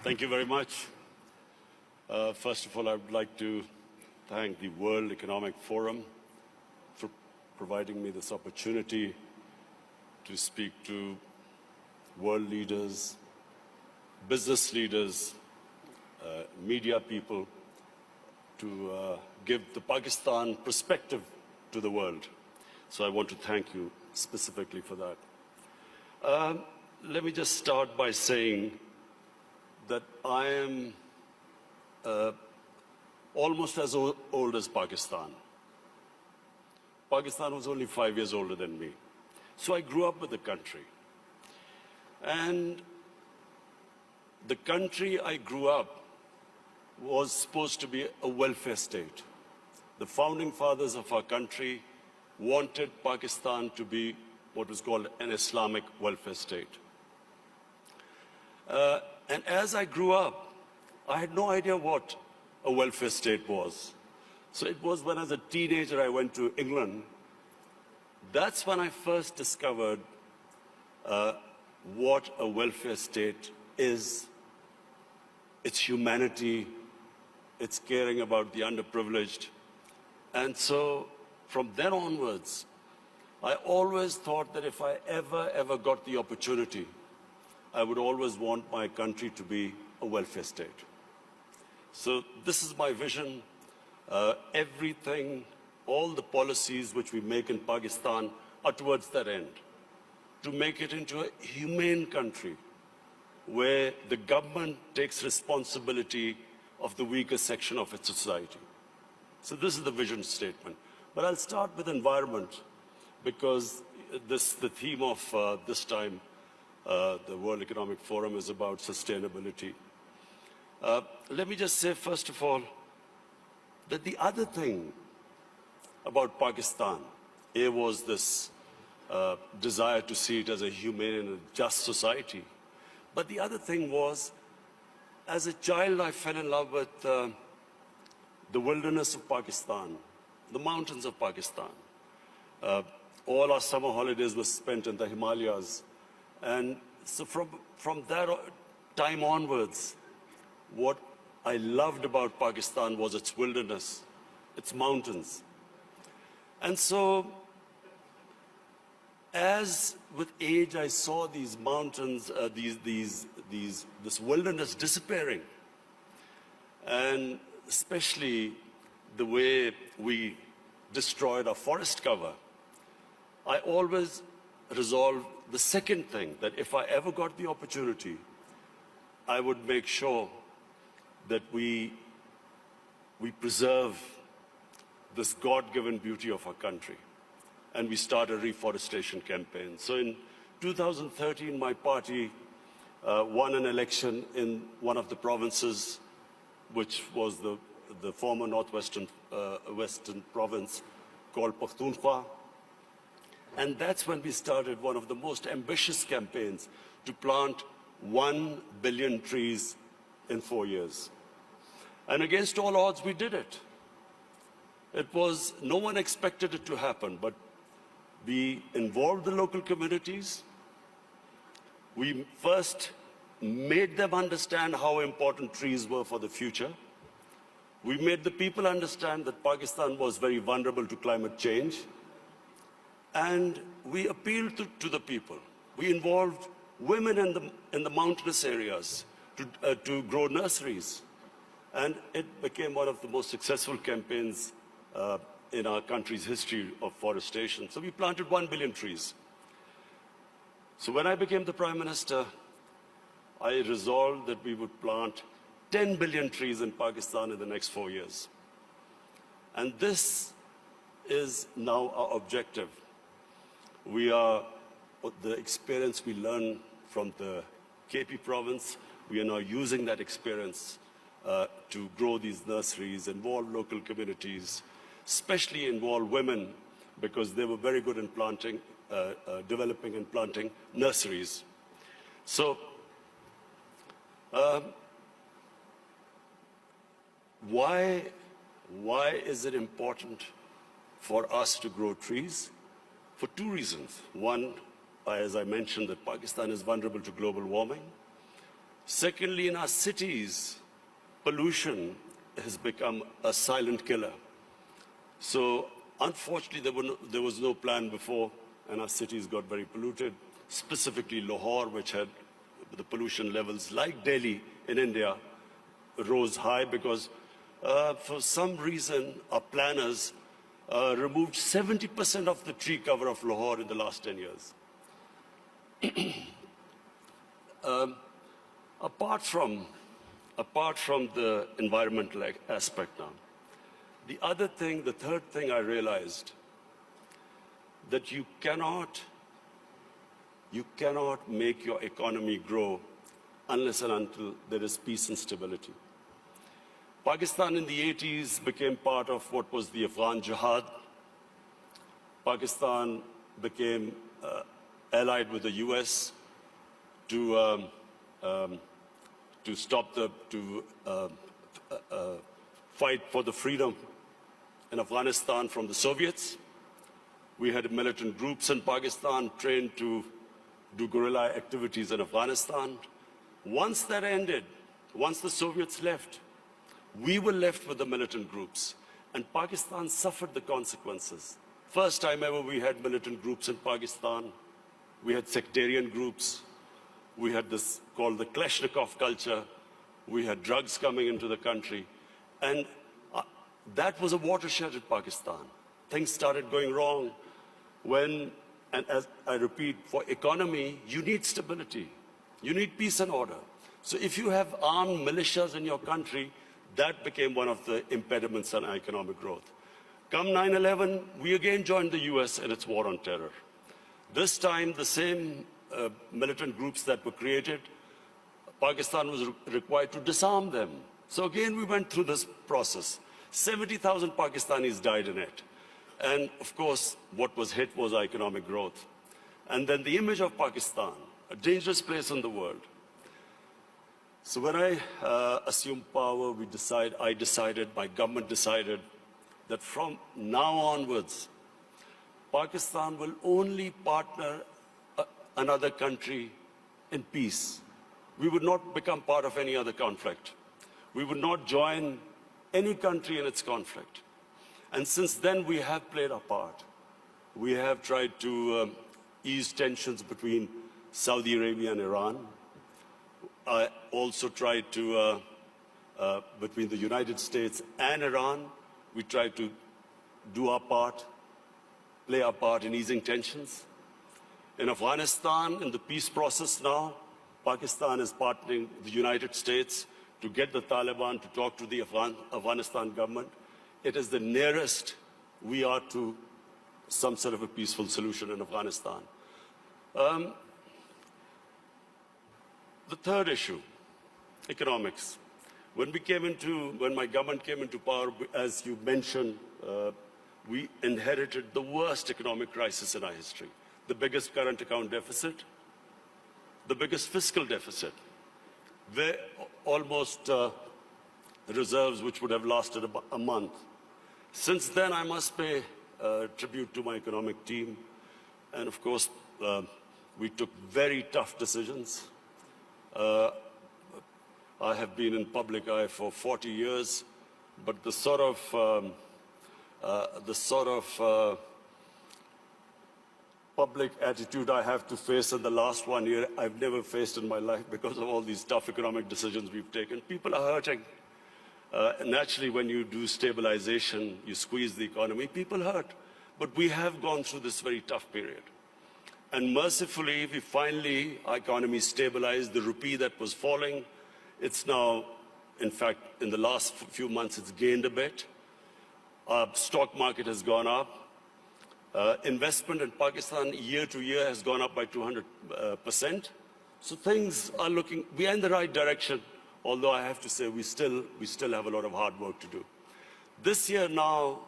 Thank you very much. First of all, I would like to thank the World Economic Forum for providing me this opportunity to speak to world leaders, business leaders, media people, to give the Pakistan perspective to the world. So I want to thank you specifically for that. Let me just start by saying that I am almost as old as Pakistan. Pakistan was only 5 years older than me. So I grew up with the country. And the country I grew up was supposed to be a welfare state. The founding fathers of our country wanted Pakistan to be what was called an Islamic welfare state. And as I grew up, I had no idea what a welfare state was. So it was when as a teenager I went to England. That's when I first discovered what a welfare state is. It's humanity, it's caring about the underprivileged. And so from then onwards, I always thought that if I ever got the opportunity, I would always want my country to be a welfare state. So this is my vision. Everything, all the policies which we make in Pakistan are towards that end, to make it into a humane country where the government takes responsibility of the weaker section of its society. So this is the vision statement. But I'll start with environment, because the theme of this time, the World Economic Forum, is about sustainability. Let me just say, first of all, that the other thing about Pakistan, was this desire to see it as a humane and a just society. But the other thing was, as a child, I fell in love with the wilderness of Pakistan, the mountains of Pakistan. All our summer holidays were spent in the Himalayas. And so from that time onwards, what I loved about Pakistan was its wilderness, its mountains. And so, as with age I saw these mountains, this wilderness disappearing, and especially the way we destroyed our forest cover, I always resolved the second thing, that if I ever got the opportunity, I would make sure that we preserve this God-given beauty of our country. And we start a reforestation campaign. So in 2013, my party won an election in one of the provinces, which was the former northwestern western province called Pakhtunkhwa. And that's when we started one of the most ambitious campaigns to plant 1 billion trees in 4 years. And against all odds, we did it. No one expected it to happen, but we involved the local communities. We first made them understand how important trees were for the future. We made the people understand that Pakistan was very vulnerable to climate change. And we appealed to the people. We involved women in the mountainous areas to grow nurseries. And it became one of the most successful campaigns in our country's history of forestation. So we planted 1 billion trees. So when I became the Prime Minister, I resolved that we would plant 10 billion trees in Pakistan in the next 4 years. And this is now our objective. The experience we learned from the KP province, we are now using that experience to grow these nurseries, involve local communities, especially involve women, because they were very good in planting, developing and planting nurseries. So, why is it important for us to grow trees? For two reasons. One, as I mentioned, that Pakistan is vulnerable to global warming. Secondly, in our cities, pollution has become a silent killer. So unfortunately, there was no plan before, and our cities got very polluted, specifically Lahore, which had the pollution levels, like Delhi in India, rose high because for some reason our planners removed 70% of the tree cover of Lahore in the last 10 years. Apart from the environmental aspect now, the third thing I realized, that you cannot make your economy grow unless and until there is peace and stability. Pakistan in the 80s became part of what was the Afghan Jihad. Pakistan became allied with the US to fight for the freedom in Afghanistan from the Soviets. We had militant groups in Pakistan trained to do guerrilla activities in Afghanistan. Once that ended, once the Soviets left, we were left with the militant groups, and Pakistan suffered the consequences. First time ever we had militant groups in Pakistan. We had sectarian groups. We had this called the Kalashnikov culture. We had drugs coming into the country. And that was a watershed in Pakistan. Things started going wrong when, and as I repeat, for economy, you need stability. You need peace and order. So if you have armed militias in your country, that became one of the impediments on economic growth. Come 9/11, we again joined the US in its war on terror. This time, the same militant groups that were created, Pakistan was required to disarm them. So again, we went through this process. 70,000 Pakistanis died in it. And of course, what was hit was economic growth. And then the image of Pakistan, a dangerous place in the world. So when I assumed power, I decided, my government decided, that from now onwards, Pakistan will only partner another country in peace. We would not become part of any other conflict. We would not join any country in its conflict. And since then, we have played our part. We have tried to ease tensions between Saudi Arabia and Iran. I also tried to, between the United States and Iran, we tried to do our part, play our part in easing tensions. In Afghanistan, in the peace process now, Pakistan is partnering with the United States to get the Taliban to talk to the Afghanistan government. It is the nearest we are to some sort of a peaceful solution in Afghanistan. The third issue, economics. When my government came into power, as you mentioned, we inherited the worst economic crisis in our history. The biggest current account deficit, the biggest fiscal deficit, where almost reserves which would have lasted about a month. Since then, I must pay tribute to my economic team. And of course, we took very tough decisions. I have been in public eye for 40 years, but the sort of public attitude I have to face in the last 1 year, I've never faced in my life because of all these tough economic decisions we've taken. People are hurting. Naturally, when you do stabilization, you squeeze the economy, people hurt. But we have gone through this very tough period. And mercifully, our economy stabilized. The rupee that was falling, it's now, in fact, in the last few months, it's gained a bit. Our stock market has gone up. Investment in Pakistan year to year has gone up by 200%. So things are we are in the right direction, although I have to say we still have a lot of hard work to do. This year now,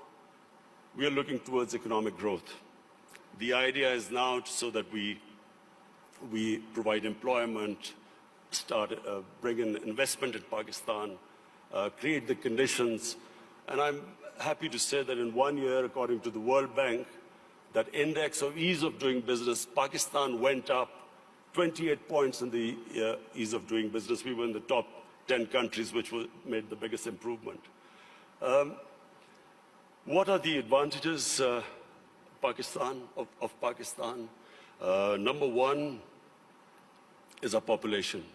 we are looking towards economic growth. The idea is now so that we provide employment, bring in investment in Pakistan, create the conditions. And I'm happy to say that in 1 year, according to the World Bank, that index of ease of doing business, Pakistan went up 28 points in the ease of doing business. We were in the top 10 countries which made the biggest improvement. What are the advantages of Pakistan? Number one is our population.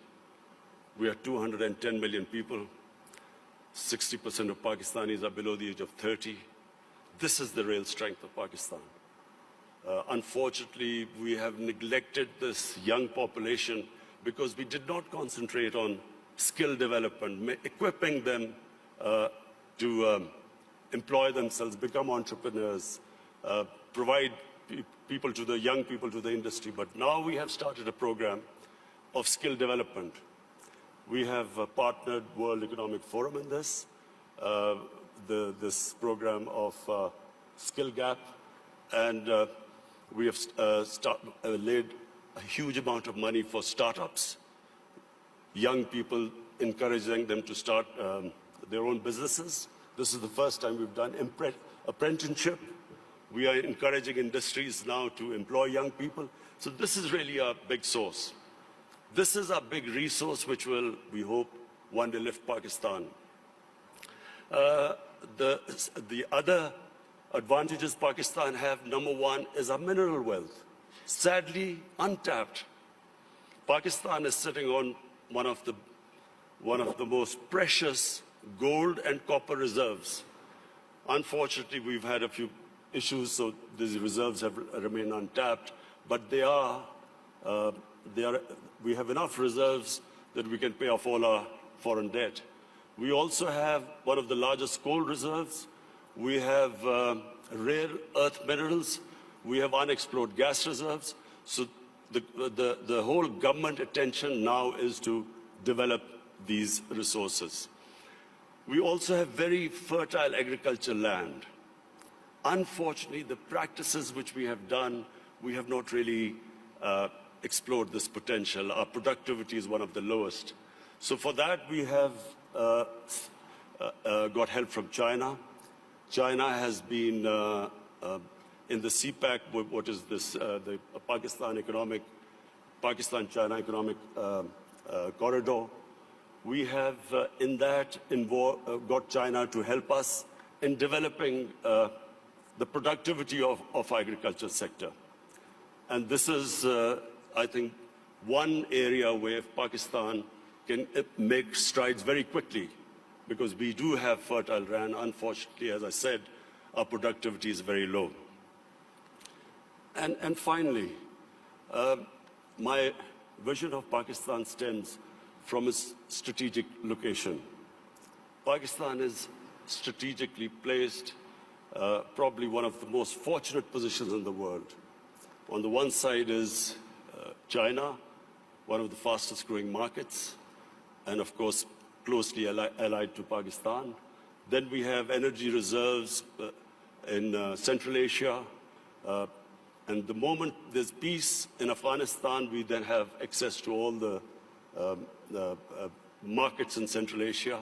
We are 210 million people. 60% of Pakistanis are below the age of 30. This is the real strength of Pakistan. Unfortunately, we have neglected this young population because we did not concentrate on skill development, equipping them to employ themselves, become entrepreneurs, provide young people to the industry. But now we have started a program of skill development. We have partnered World Economic Forum in this, this program of Skill Gap, and we have laid a huge amount of money for startups, young people, encouraging them to start their own businesses. This is the first time we've done apprenticeship. We are encouraging industries now to employ young people. So this is really our big source. This is our big resource which will, we hope, one day lift Pakistan. The other advantages Pakistan have, number one, is our mineral wealth. Sadly, untapped. Pakistan is sitting on one of the most precious gold and copper reserves. Unfortunately, we've had a few issues, so these reserves have remained untapped, but we have enough reserves that we can pay off all our foreign debt. We also have one of the largest coal reserves. We have rare earth minerals. We have unexplored gas reserves. So the whole government attention now is to develop these resources. We also have very fertile agricultural land. Unfortunately, the practices which we have done, we have not really explored this potential. Our productivity is one of the lowest. So for that, we have got help from China. China has been in the CPEC, what is this, the Pakistan-China economic corridor. We have in that got China to help us in developing the productivity of agriculture sector. And this is, I think, one area where Pakistan can make strides very quickly, because we do have fertile land. Unfortunately, as I said, our productivity is very low. And finally, my vision of Pakistan stems from its strategic location. Pakistan is strategically placed, probably one of the most fortunate positions in the world. On the one side is China, one of the fastest growing markets, and of course, closely allied to Pakistan. Then we have energy reserves in Central Asia. And the moment there's peace in Afghanistan, we then have access to all the markets in Central Asia.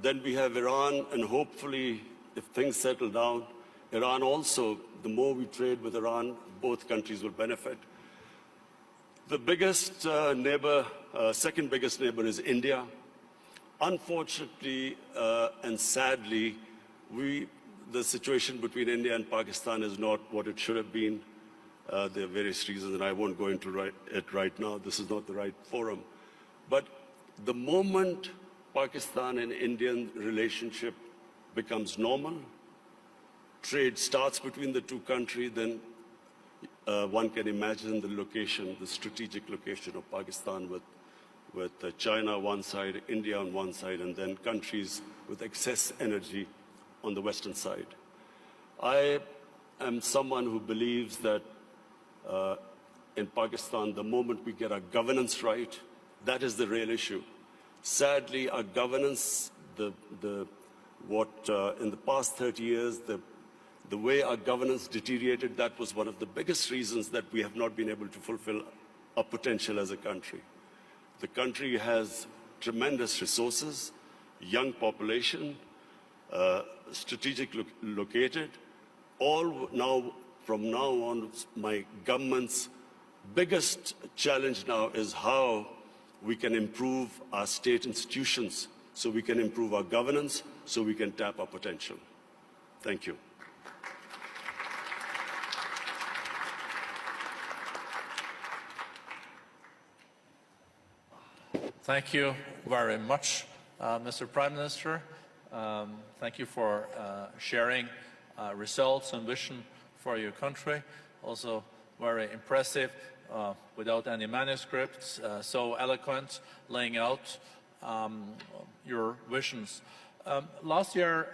Then we have Iran, and hopefully, if things settle down, Iran also, the more we trade with Iran, both countries will benefit. The biggest neighbor, second biggest neighbor is India. Unfortunately and sadly, the situation between India and Pakistan is not what it should have been. There are various reasons, and I won't go into it right now. This is not the right forum. But the moment Pakistan and Indian relationship becomes normal, trade starts between the two countries, then one can imagine the location, the strategic location of Pakistan with China on one side, India on one side, and then countries with excess energy on the western side. I am someone who believes that in Pakistan, the moment we get our governance right, that is the real issue. Sadly, our governance, in the past 30 years, the way our governance deteriorated, that was one of the biggest reasons that we have not been able to fulfill our potential as a country. The country has tremendous resources, young population, strategically located. All now, from now on, my governments biggest challenge now is how we can improve our state institutions, so we can improve our governance, so we can tap our potential. Thank you. Thank you very much, Mr. Prime Minister. Thank you for sharing results and vision for your country. Also very impressive, without any manuscripts, so eloquent, laying out your visions. Last year,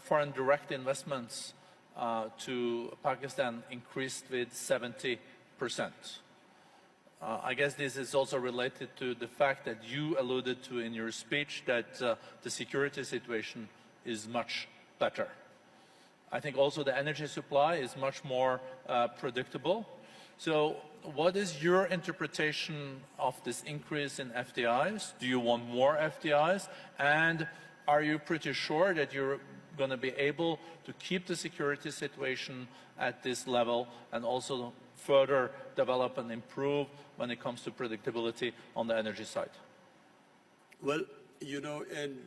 foreign direct investments to Pakistan increased with 70%. I guess this is also related to the fact that you alluded to in your speech that the security situation is much better. I think also the energy supply is much more predictable. So what is your interpretation of this increase in FDIs? Do you want more FDIs? And are you pretty sure that you're going to be able to keep the security situation at this level and also further develop and improve when it comes to predictability on the energy side? Well, you know, in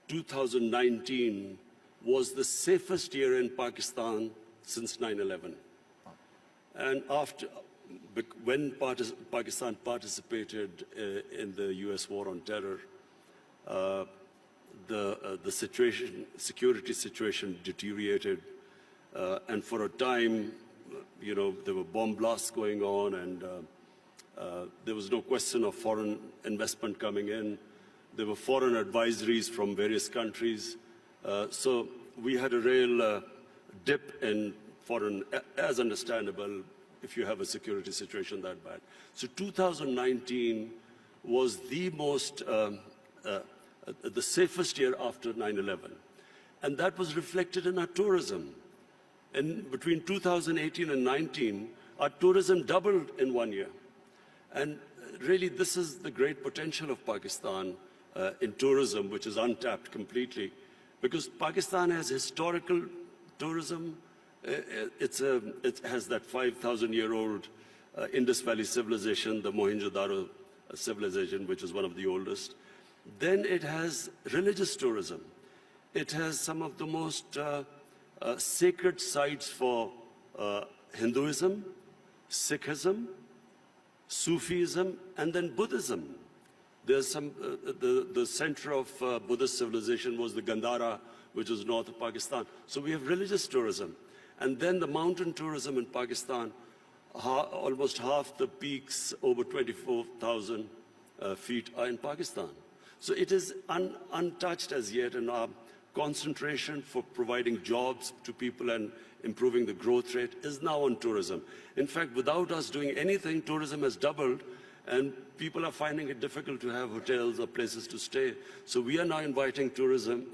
2019 was the safest year in Pakistan since 9/11. And when Pakistan participated in the US war on terror, the security situation deteriorated, and for a time, you know, there were bomb blasts going on, and there was no question of foreign investment coming in. There were foreign advisories from various countries. So we had a real dip in foreign, as understandable if you have a security situation that bad. So 2019 was the most, the safest year after 9/11. And that was reflected in our tourism. And between 2018 and 19, our tourism doubled in 1 year. And really, this is the great potential of Pakistan in tourism, which is untapped completely. Because Pakistan has historical tourism. It has that 5,000-year-old Indus Valley civilization, the Mohenjo-daro civilization, which is one of the oldest. Then it has religious tourism. It has some of the most sacred sites for Hinduism, Sikhism, Sufism, and then Buddhism. There's some, the center of Buddhist civilization was the Gandhara, which is north of Pakistan. So we have religious tourism. And then the mountain tourism in Pakistan, almost half the peaks, over 24,000 feet, are in Pakistan. So it is untouched as yet, and our concentration for providing jobs to people and improving the growth rate is now on tourism. In fact, without us doing anything, tourism has doubled, and people are finding it difficult to have hotels or places to stay. So we are now inviting tourism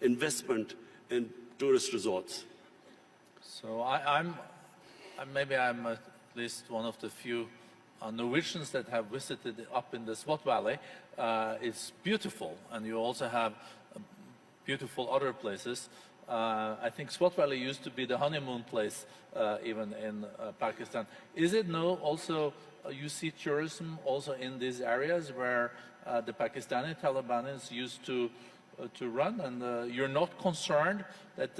investment in tourist resorts. So maybe I'm at least one of the few Norwegians that have visited up in the Swat Valley. It's beautiful, and you also have beautiful other places. I think Swat Valley used to be the honeymoon place, even in Pakistan. Is it now also you see tourism also in these areas where the Pakistani Taliban used to run, and you're not concerned that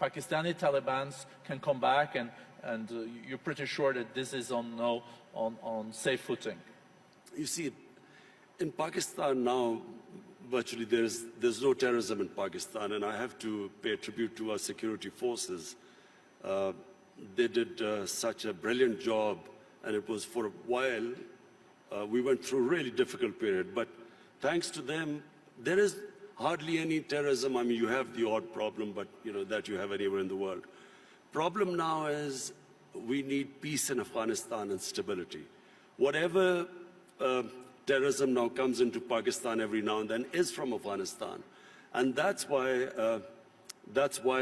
Pakistani Taliban can come back, and you're pretty sure that this is on safe footing? You see, in Pakistan now, virtually there's no terrorism in Pakistan, and I have to pay tribute to our security forces. They did such a brilliant job, and it was for a while, we went through a really difficult period, but thanks to them, there is hardly any terrorism. I mean, you have the odd problem, but you know, that you have anywhere in the world. Problem now is we need peace in Afghanistan and stability. Whatever terrorism now comes into Pakistan every now and then is from Afghanistan. And that's why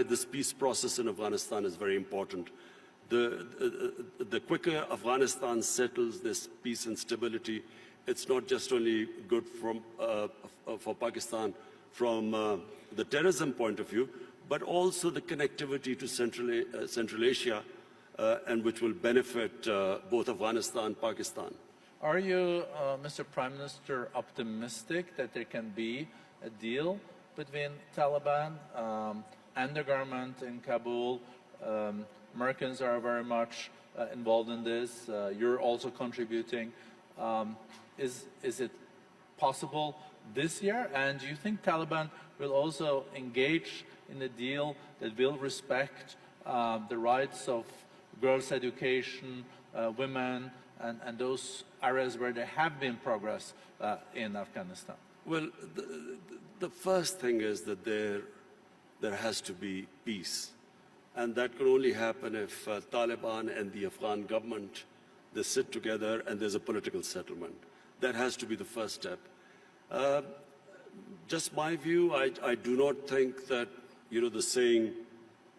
this peace process in Afghanistan is very important. The quicker Afghanistan settles this peace and stability, it's not just only good for Pakistan from the terrorism point of view, but also the connectivity to Central Asia and which will benefit both Afghanistan and Pakistan. Are you, Mr. Prime Minister, optimistic that there can be a deal between Taliban and the government in Kabul? Americans are very much involved in this. You're also contributing. Is it possible this year? And do you think Taliban will also engage in a deal that will respect the rights of girls' education, women, and those areas where there have been progress in Afghanistan? Well, the first thing is that there has to be peace. And that can only happen if Taliban and the Afghan government, they sit together and there's a political settlement. That has to be the first step. Just my view, I do not think that, the saying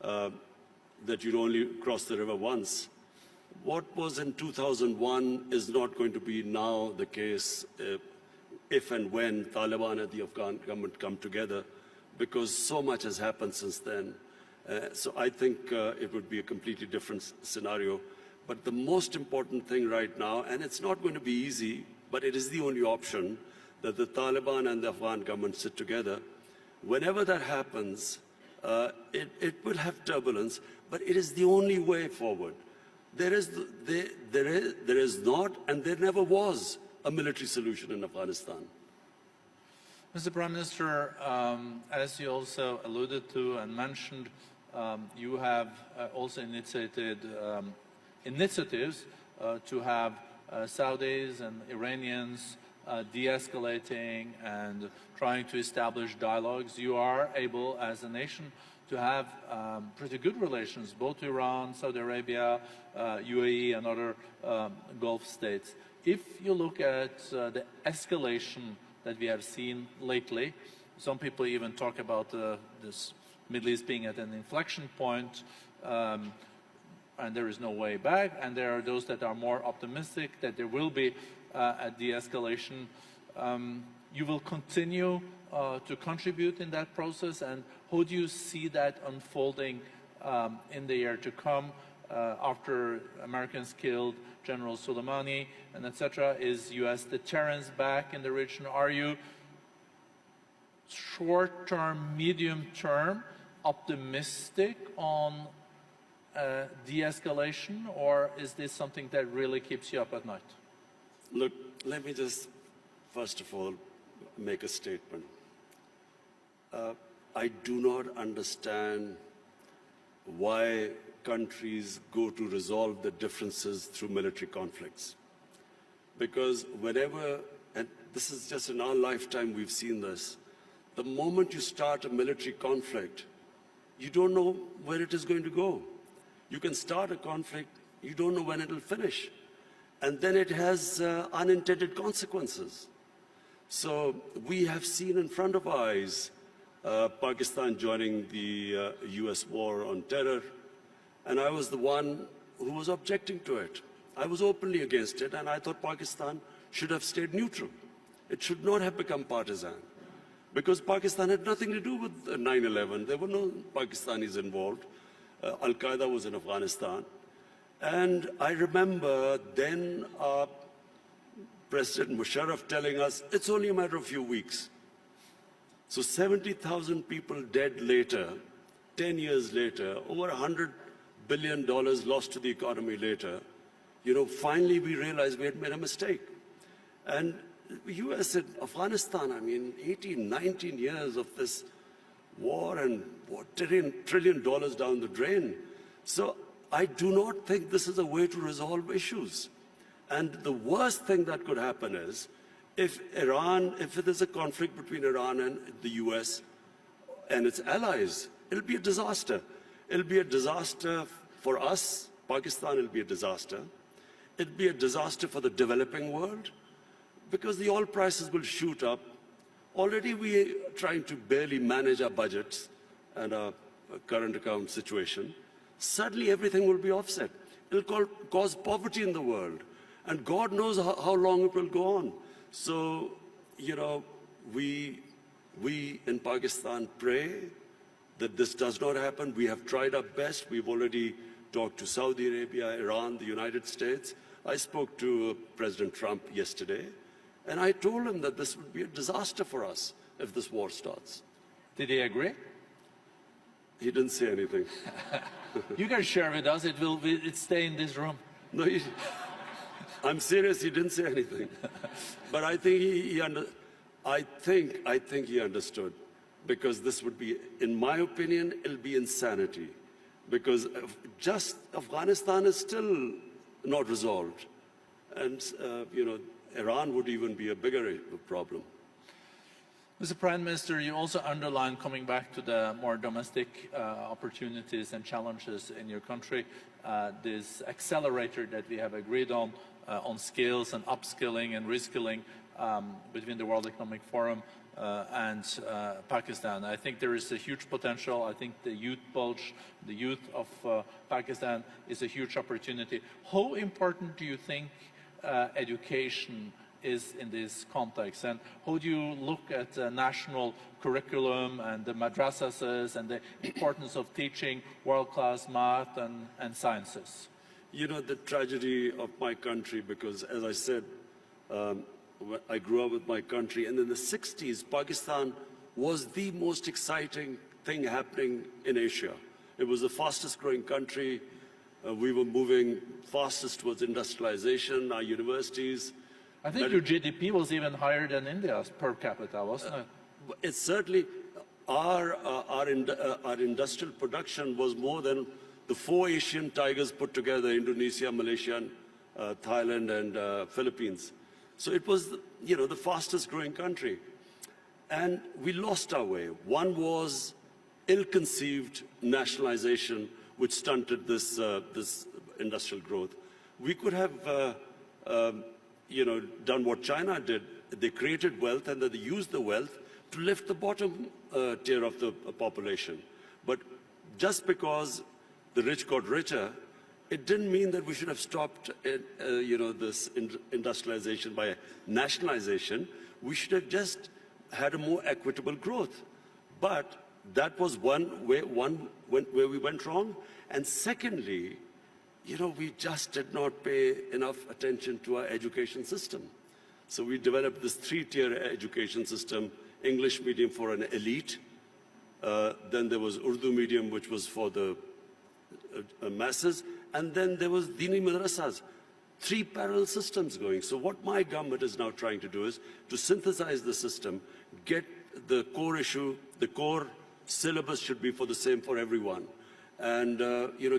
that you only cross the river once. What was in 2001 is not going to be now the case if and when Taliban and the Afghan government come together, because so much has happened since then. So I think it would be a completely different scenario. But the most important thing right now, and it's not going to be easy, but it is the only option, that the Taliban and the Afghan government sit together. Whenever that happens, it will have turbulence, but it is the only way forward. There is not, and there never was, a military solution in Afghanistan. Mr. Prime Minister, as you also alluded to and mentioned, you have also initiated initiatives to have Saudis and Iranians de-escalating and trying to establish dialogues. You are able, as a nation, to have pretty good relations, both Iran, Saudi Arabia, UAE, and other Gulf states. If you look at the escalation that we have seen lately, some people even talk about this Middle East being at an inflection point, and there is no way back, and there are those that are more optimistic that there will be a de-escalation. You will continue to contribute in that process, and how do you see that unfolding in the year to come after Americans killed General Soleimani and etc.? Is U.S. deterrence back in the region? Are you short-term, medium-term optimistic on de-escalation, or is this something that really keeps you up at night? Look, let me just, first of all, make a statement. I do not understand why countries go to resolve the differences through military conflicts. Because whenever, and this is just in our lifetime we've seen this, the moment you start a military conflict, you don't know where it is going to go. You can start a conflict, you don't know when it will finish. And then it has unintended consequences. So we have seen in front of our eyes Pakistan joining the US war on terror, and I was the one who was objecting to it. I was openly against it, and I thought Pakistan should have stayed neutral. It should not have become partisan, because Pakistan had nothing to do with 9/11. There were no Pakistanis involved. Al-Qaeda was in Afghanistan. And I remember then President Musharraf telling us, it's only a matter of a few weeks. So 70,000 people dead later, 10 years later, over $100 billion lost to the economy later, finally we realized we had made a mistake. And the US and Afghanistan, 18, 19 years of this war and $1 trillion down the drain. So I do not think this is a way to resolve issues. And the worst thing that could happen is if there's a conflict between Iran and the US and its allies, it'll be a disaster. It'll be a disaster for us, Pakistan, it'll be a disaster. It'll be a disaster for the developing world, because the oil prices will shoot up. Already we are trying to barely manage our budgets and our current account situation. Suddenly everything will be offset. It'll cause poverty in the world. And God knows how long it will go on. So, we in Pakistan pray that this does not happen. We have tried our best. We've already talked to Saudi Arabia, Iran, the United States. I spoke to President Trump yesterday, and I told him that this would be a disaster for us if this war starts. Did he agree? He didn't say anything. You can share with us. It stay in this room. No, I'm serious. He didn't say anything. But I think I think he understood, because this would be, in my opinion, it'll be insanity, because just Afghanistan is still not resolved, and Iran would even be a bigger problem. Mr. Prime Minister, you also underlined, coming back to the more domestic opportunities and challenges in your country, this accelerator that we have agreed on skills and upskilling and reskilling between the World Economic Forum and Pakistan. I think there is a huge potential. I think the youth bulge, the youth of Pakistan is a huge opportunity. How important do you think education is in this context, and how do you look at the national curriculum and the madrasas and the importance of teaching world-class math and sciences? You know, the tragedy of my country, because as I said, I grew up with my country, and in the 60s, Pakistan was the most exciting thing happening in Asia. It was the fastest growing country. We were moving fastest towards industrialization, our universities. I think your GDP was even higher than India's per capita, wasn't it? It's certainly, our industrial production was more than the 4 Asian tigers put together: Indonesia, Malaysia, Thailand, and Philippines. So it was, the fastest growing country. And we lost our way. One was ill-conceived nationalization, which stunted this industrial growth. We could have done what China did. They created wealth, and then they used the wealth to lift the bottom tier of the population. But just because the rich got richer, it didn't mean that we should have stopped this industrialization by nationalization. We should have just had a more equitable growth. But that was one where we went wrong. And secondly, we just did not pay enough attention to our education system. So we developed this 3-tier education system: English medium for an elite, then there was Urdu medium, which was for the masses, and then there was Dini madrasas. 3 parallel systems going. So what my government is now trying to do is to synthesize the system, get the core issue, the core syllabus should be the same for everyone, and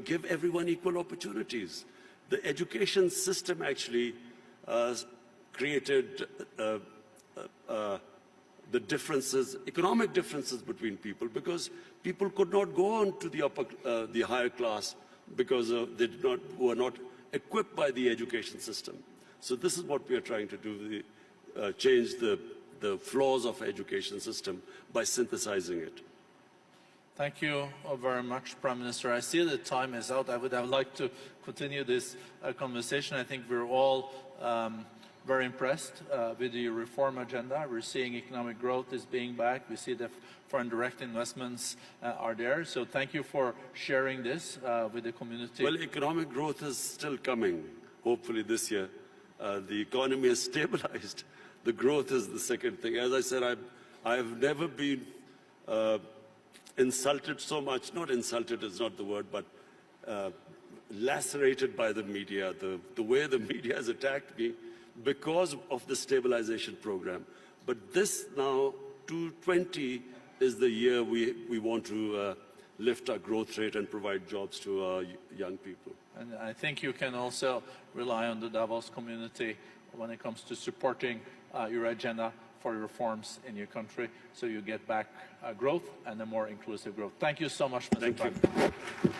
give everyone equal opportunities. The education system actually created the differences, economic differences between people, because people could not go on to the higher class because they were not equipped by the education system. So this is what we are trying to do: change the flaws of education system by synthesizing it. Thank you very much, Prime Minister. I see the time is out. I would have liked to continue this conversation. I think we're all very impressed with the reform agenda. We're seeing economic growth is being back. We see the foreign direct investments are there. So thank you for sharing this with the community. Well, economic growth is still coming, hopefully this year. The economy has stabilized. The growth is the second thing. As I said, I have never been insulted so much. Not insulted is not the word, but lacerated by the media, the way the media has attacked me because of the stabilization program. But this now, 2020, is the year we want to lift our growth rate and provide jobs to our young people. And I think you can also rely on the Davos community when it comes to supporting your agenda for reforms in your country, so you get back growth and a more inclusive growth. Thank you so much, Mr. Prime. Thank you.